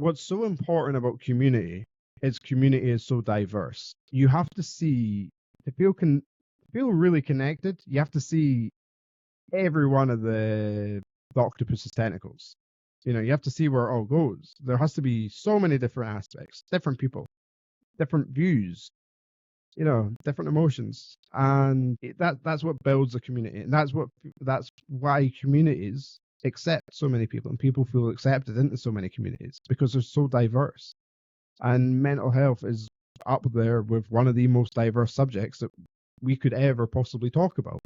what's so important about community is so diverse. You have to see to feel really connected. You have to see every one of the octopus's tentacles. You know, you have to see where it all goes. There has to be so many different aspects, different people, different views, you know, different emotions, and that's what builds a community, and that's why communities accept so many people, and people feel accepted into so many communities because they're so diverse. And mental health is up there with one of the most diverse subjects that we could ever possibly talk about.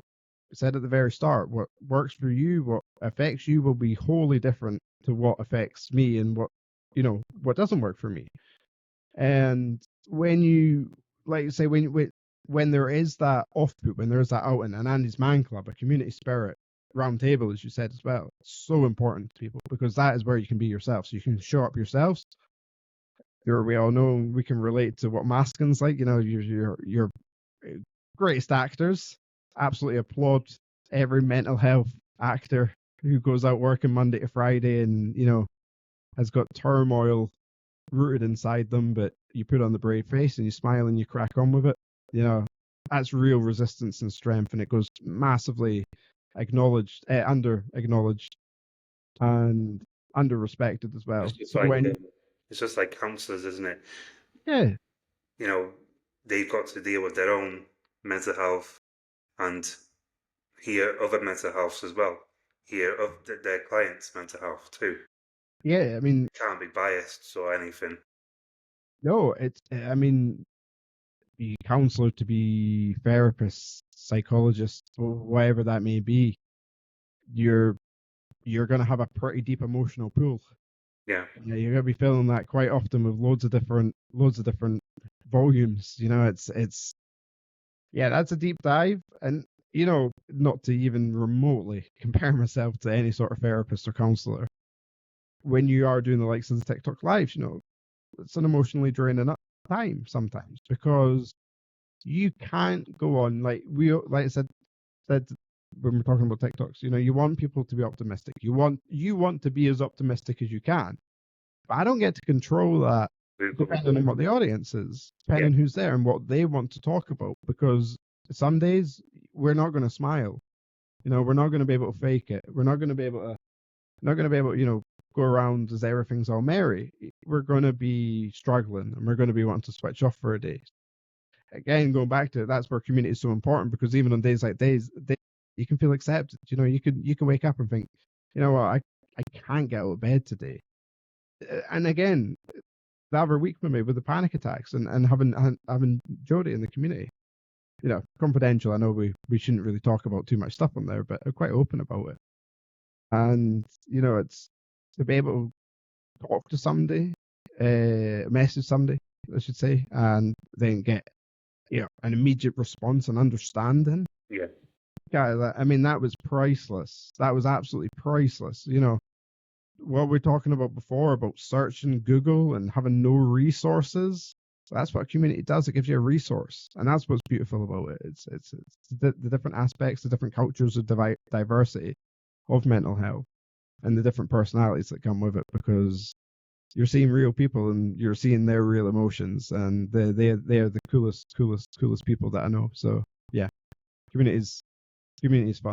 I said at the very start, what works for you, what affects you, will be wholly different to what affects me, and what doesn't work for me. And when you, like you say, when there is that offput, when there is that outing, and Andy's Man Club, a community spirit round table, as you said as well, it's so important to people, because that is where you can be yourself. So you can show up yourselves. We all know, we can relate to what Maskin's like. You know, you're greatest actors. Absolutely applaud every mental health actor who goes out working Monday to Friday and, you know, has got turmoil rooted inside them, but you put on the brave face and you smile and you crack on with it. You know, that's real resistance and strength, and it goes massively under acknowledged, and under respected as well. It's just like counsellors, isn't it? Yeah. You know, they've got to deal with their own mental health and hear other mental health as well. Hear of their clients' mental health too. Yeah, I mean, can't be biased or anything. No, be counselor, to be therapist, psychologist, whatever that may be, you're gonna have a pretty deep emotional pool. Yeah, you're gonna be filling that quite often with loads of different volumes. You know, it's that's a deep dive, and you know, not to even remotely compare myself to any sort of therapist or counselor. When you are doing the likes of the TikTok lives, you know, it's an emotionally draining time sometimes, because you can't go on like I said when we're talking about TikToks. You know, you want people to be optimistic. You want to be as optimistic as you can. But I don't get to control that, depending on what the audience is, depending on who's there and what they want to talk about. Because some days we're not going to smile. You know, we're not going to be able to fake it. We're not going to be able to, you know, go around as everything's all merry. We're going to be struggling, and we're going to be wanting to switch off for a day. Again, going back to it, that's where community is so important, because even on days like days, you can feel accepted. You know, you can wake up and think, you know what, I can't get out of bed today. And again, the other week with me with the panic attacks, and having Jodie in the community, you know, confidential. I know we shouldn't really talk about too much stuff on there, but I'm quite open about it. And you know, it's to be able to talk to somebody, message somebody, I should say, and then get, you know, an immediate response and understanding. Yeah. I mean, that was priceless. That was absolutely priceless. You know, what we're talking about before, about searching Google and having no resources. So that's what a community does. It gives you a resource, and that's what's beautiful about it. It's the different aspects, the different cultures of diversity of mental health, and the different personalities that come with it, because you're seeing real people and you're seeing their real emotions, and they are the coolest people that I know. So yeah, community is fun.